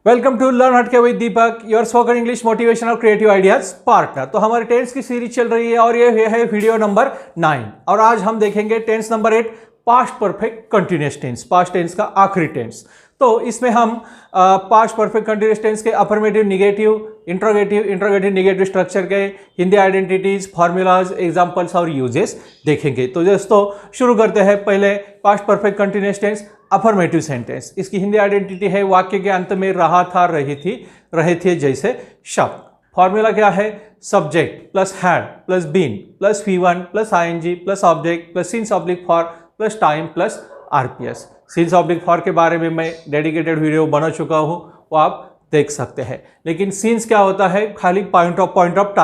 Welcome to learn हटके with Deepak, your spoken English motivation और creative ideas partner. तो हमारे टेंस की सीरीज चल रही है और ये है वीडियो नंबर 9 और आज हम देखेंगे tense number 8 past perfect continuous tense, past tense का आखिरी टेंस। तो इसमें हम पास्ट परफेक्ट कंटिन्यूअस टेंस के affirmative, negative, interrogative negative structure के हिंदी आइडेंटिटीज, फॉर्मूलाज, एग्जांपल्स और यूजेस देखेंगे। तो दोस्तों शुरू करते हैं। पहले past perfect continuous tense affirmative sentence. इसकी हिंदी आइडेंटिटी है वाक्य के अंत में रहा था, रही थी, रहे थे जैसे शब्द। फॉर्मूला क्या है? Subject plus had plus been plus V1 plus ING plus object plus since oblique for plus time plus RPS. Since oblique for के बारे में मैं डेडिकेटेड वीडियो बना चुका हूं, वो आप देख सकते हैं। लेकिन सिंस क्या होता है? खाली पॉइंट ऑफ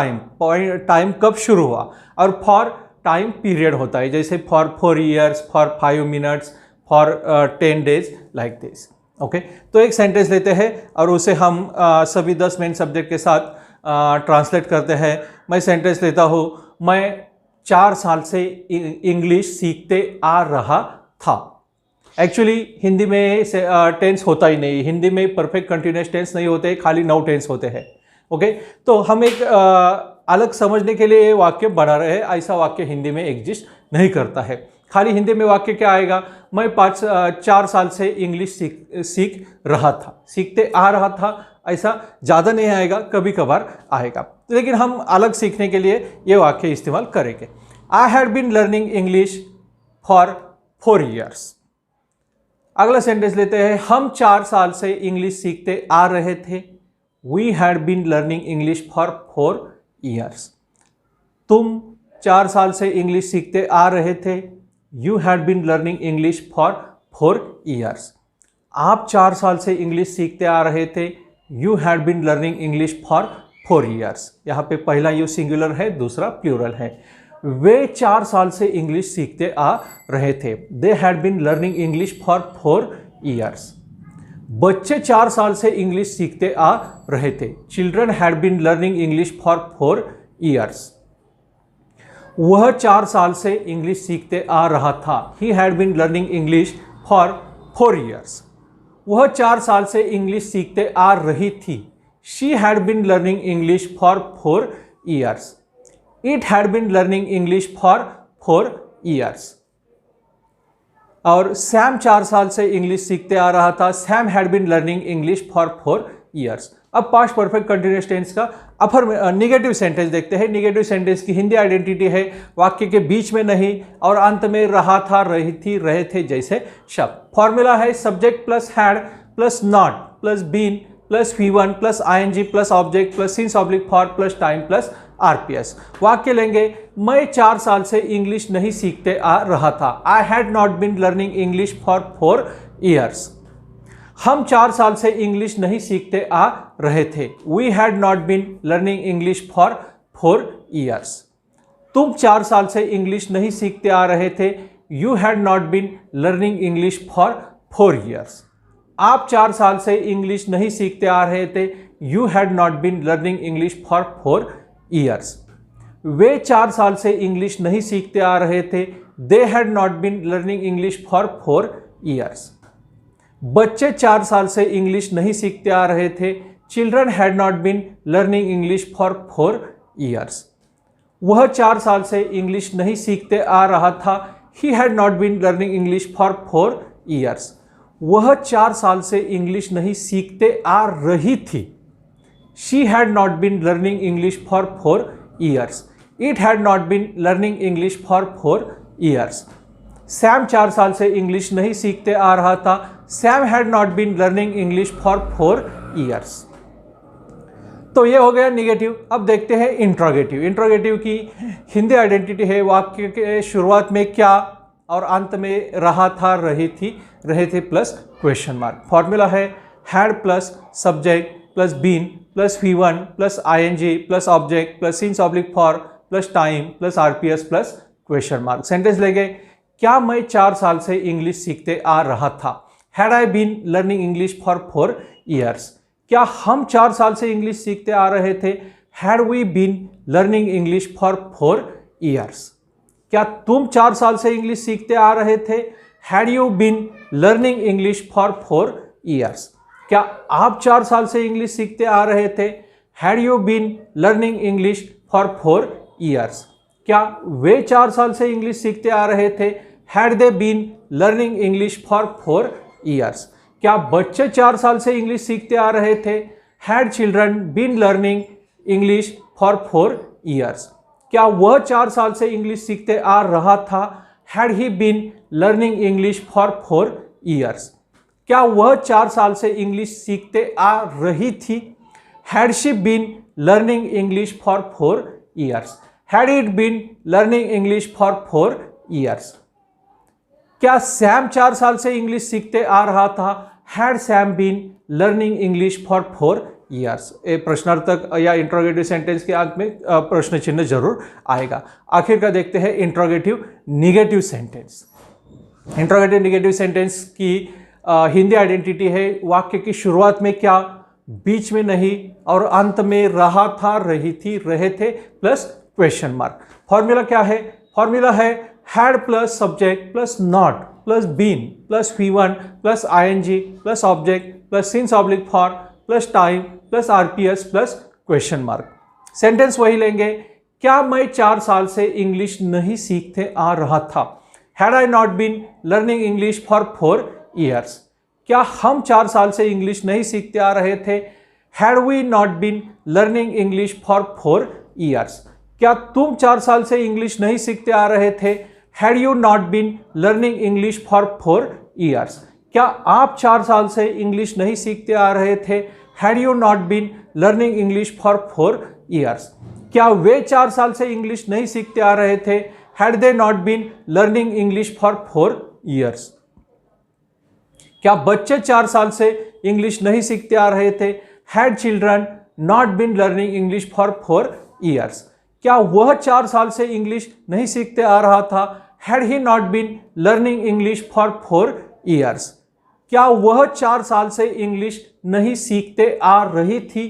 टाइम कब शुरू हुआ, और फॉर टाइम पीरियड होता है, जैसे for 4 years, for 5 minutes, for 10 days, like this. Okay, तो एक सेंटेंस लेते हैं और उसे हम सभी 10 मेन सब्जेक्ट के साथ ट्रांसलेट करते हैं। मैं सेंटेंस लेता हूँ, मैं 4 साल से इंग्लिश सीखते आ रहा था। एक्चुअली हिंदी में टेंस होता ही नहीं, हिंदी में परफेक्ट कंटिन्यूअस टेंस नहीं होते, खाली नाउन टेंस होते हैं। ओके, तो हम एक अलग समझने के लिए वाक्य बना रहे हैं। ऐसा वाक्य हिंदी में एग्जिस्ट नहीं करता है। खाली हिंदी में वाक्य क्या आएगा? मैं 4 साल से इंग्लिश सीख रहा था, सीखते आ रहा था। ऐसा ज़्यादा नहीं आएगा, कभी कभार आएगा, लेकिन हम अलग सीखने के लिए ये वाक्य इस्तेमाल करेंगे। I had been learning English for 4 years। अगला सेंटेंस लेते हैं, हम 4 साल से इंग्लिश सीखते आ रहे थे। We had been learning English for 4 years। तुम 4 साल से इंग्लिश सीखते आ रहे थे। You had been learning English for 4 years। आप 4 साल से इंग्लिश सीखते आ रहे थे। You had been learning English for 4 years। यहाँ पे पहला यू सिंगुलर है, दूसरा प्लूरल है। वे 4 साल से इंग्लिश सीखते आ रहे थे। They had been learning English for 4 years। बच्चे 4 साल से इंग्लिश सीखते आ रहे थे। Children had been learning English for 4 years। वह 4 साल से इंग्लिश सीखते आ रहा था। He had been learning English for 4 years। वह 4 साल से इंग्लिश सीखते आ रही थी। She had been learning English for 4 years। It had been learning English for 4 years। और सैम 4 साल से इंग्लिश सीखते आ रहा था। Sam had been learning English for 4 years। अब पास्ट परफेक्ट कंटिन्यूअस टेंस का निगेटिव सेंटेंस देखते हैं। निगेटिव सेंटेंस की हिंदी आइडेंटिटी है वाक्य के बीच में नहीं और अंत में रहा था, रही थी, रहे थे जैसे शब्द। फॉर्मूला है subject plus had plus not plus been plus V1 plus ING plus object plus since oblique for plus time plus RPS. वाक्य लेंगे, मैं 4 साल से इंग्लिश नहीं सीखते आ रहा था। I had not been learning English for 4 years। हम 4 साल से इंग्लिश नहीं सीखते आ रहे थे। We had not been learning English for 4 years। तुम 4 साल से इंग्लिश नहीं सीखते आ रहे थे। You had not been learning English for 4 years। आप 4 साल से इंग्लिश नहीं सीखते आ रहे थे। You had not been learning English for 4 years। वे 4 साल से इंग्लिश नहीं सीखते आ रहे थे। They had not been learning English for 4 years। बच्चे 4 साल से इंग्लिश नहीं सीखते आ रहे थे। Children had not been learning English for 4 years। वह 4 साल से इंग्लिश नहीं सीखते आ रहा था। He had not been learning English for 4 years। वह 4 साल से इंग्लिश नहीं सीखते आ रही थी। She had not been learning English for 4 years। It had not been learning English for 4 years। Sam 4 साल से इंग्लिश नहीं सीखते आ रहा था। Sam had not been learning English for 4 years। तो ये हो गया निगेटिव। अब देखते हैं इंट्रोगेटिव। इंट्रोगेटिव की हिंदी आइडेंटिटी है वाक्य के शुरुआत में क्या और अंत में रहा था, रही थी, रहे थे प्लस क्वेश्चन मार्क। फॉर्मूला है had plus subject plus been plus V1 plus ING plus object plus since oblique for plus time plus RPS plus question mark. Sentence लेंगे, क्या मैं 4 साल से इंग्लिश सीखते आ रहा था। Had I been learning English for 4 years। क्या हम 4 साल से इंग्लिश सीखते आ रहे थे। Had we been learning English for 4 years। क्या तुम 4 साल से इंग्लिश सीखते आ रहे थे। Had you been learning English for 4 years। क्या आप 4 साल से इंग्लिश सीखते आ रहे थे? Had you been learning English for 4 years? क्या वे 4 साल से इंग्लिश सीखते आ रहे थे? Had they been learning English for 4 years? क्या बच्चे 4 साल से इंग्लिश सीखते आ रहे थे? Had children been learning English for 4 years? क्या वह 4 साल से इंग्लिश सीखते आ रहा था? Had he been learning English for 4 years? क्या वह 4 साल से इंग्लिश सीखते आ रही थी? Had she been learning English for 4 years? Had it been learning English for 4 years? क्या सैम 4 साल से इंग्लिश सीखते आ रहा था? Had Sam been learning English for 4 years? ए प्रश्नार्थक या इंट्रोगेटिव सेंटेंस के आगे में प्रश्न चिन्ह जरूर आएगा। आखिर का देखते हैं interrogative negative sentence. Interrogative negative sentence की हिंदी आइडेंटिटी है वाक्य की शुरुआत में क्या, बीच में नहीं और अंत में रहा था, रही थी, रहे थे प्लस क्वेश्चन मार्क। फॉर्मूला क्या है? फॉर्मूला है had plus subject plus not plus been plus V1 plus ING plus object plus since oblique for plus time plus RPS plus question mark. Sentence वही लेंगे, क्या मैं 4 साल से इंग्लिश नहीं सीखते आ रहा था? Had I not been learning English for 4 years? क्या हम 4 साल से इंग्लिश नहीं सीखते आ रहे थे? Had we not been learning English for 4 years? क्या तुम 4 साल से इंग्लिश नहीं सीखते आ रहे थे? Had you not been learning English for 4 years? क्या आप 4 साल से इंग्लिश नहीं सीखते आ रहे थे? Had you not been learning English for 4 years? क्या वे 4 साल से इंग्लिश नहीं सीखते आ रहे थे? Had they not been learning English for 4 years? क्या बच्चे 4 साल से इंग्लिश नहीं सीखते आ रहे थे? Had children not been learning English for 4 years? क्या वह 4 साल से इंग्लिश नहीं सीखते आ रहा था? Had he not been learning English for 4 years? क्या वह 4 साल से इंग्लिश नहीं सीखते आ रही थी?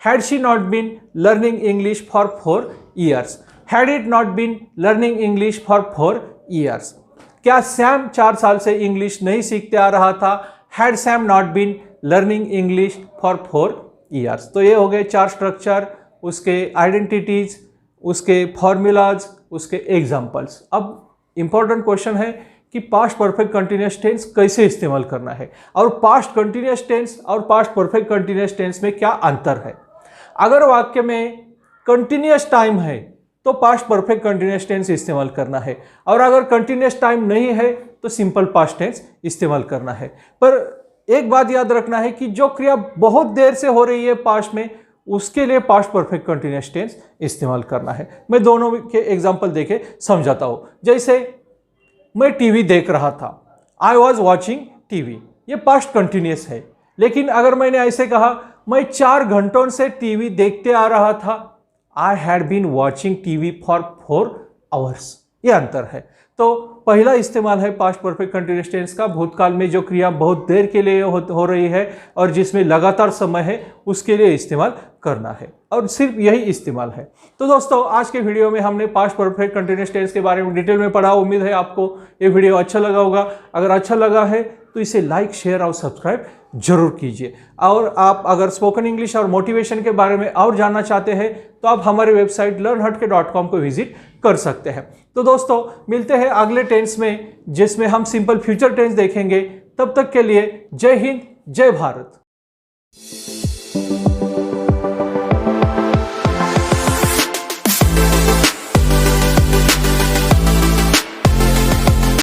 Had she not been learning English for 4 years? Had it not been learning English for 4 years? क्या सैम 4 साल से इंग्लिश नहीं सीखते आ रहा था? Had Sam not been learning English for 4 years? तो ये हो गए 4 स्ट्रक्चर, उसके आइडेंटिटीज, उसके फॉर्मूलाज, उसके एग्जाम्पल्स। अब इंपॉर्टेंट क्वेश्चन है कि पास्ट परफेक्ट कंटिन्यूअस टेंस कैसे इस्तेमाल करना है और पास्ट कंटिन्यूअस टेंस और पास्ट परफेक्ट कंटिन्यूअस टेंस में क्या अंतर है। अगर वाक्य में कंटिन्यूअस टाइम है तो पास्ट परफेक्ट कंटिन्यूअस टेंस इस्तेमाल करना है, और अगर कंटिन्यूअस टाइम नहीं है तो सिंपल पास्ट टेंस इस्तेमाल करना है। पर एक बात याद रखना है कि जो क्रिया बहुत देर से हो रही है पास्ट में, उसके लिए पास्ट परफेक्ट कंटिन्यूअस टेंस इस्तेमाल करना है। मैं दोनों के एग्जाम्पल देके समझाता हूं। जैसे मैं टीवी देख रहा था, आई वॉज वॉचिंग टीवी, ये पास्ट कंटिन्यूअस है। लेकिन अगर मैंने ऐसे कहा मैं 4 घंटों से टीवी देखते आ रहा था, I had been watching TV for 4 hours, ये अंतर है। तो पहला इस्तेमाल है पास्ट परफेक्ट कंटिन्यूअस टेंस का, भूतकाल में जो क्रिया बहुत देर के लिए हो रही है और जिसमें लगातार समय है, उसके लिए इस्तेमाल करना है, और सिर्फ यही इस्तेमाल है। तो दोस्तों, आज के वीडियो में हमने पास्ट परफेक्ट कंटिन्यूअस टेंस के बारे में डिटेल में पढ़ा। उम्मीद है आपको ये वीडियो अच्छा लगा होगा। अगर अच्छा लगा है तो इसे लाइक, शेयर और सब्सक्राइब जरूर कीजिए। और आप अगर स्पोकन इंग्लिश और मोटिवेशन के बारे में और जानना चाहते हैं तो आप हमारी वेबसाइट learnhatke.com को विजिट कर सकते हैं। तो दोस्तों, मिलते हैं अगले टेंस में, जिसमें हम सिंपल फ्यूचर टेंस देखेंगे। तब तक के लिए जय हिंद, जय भारत।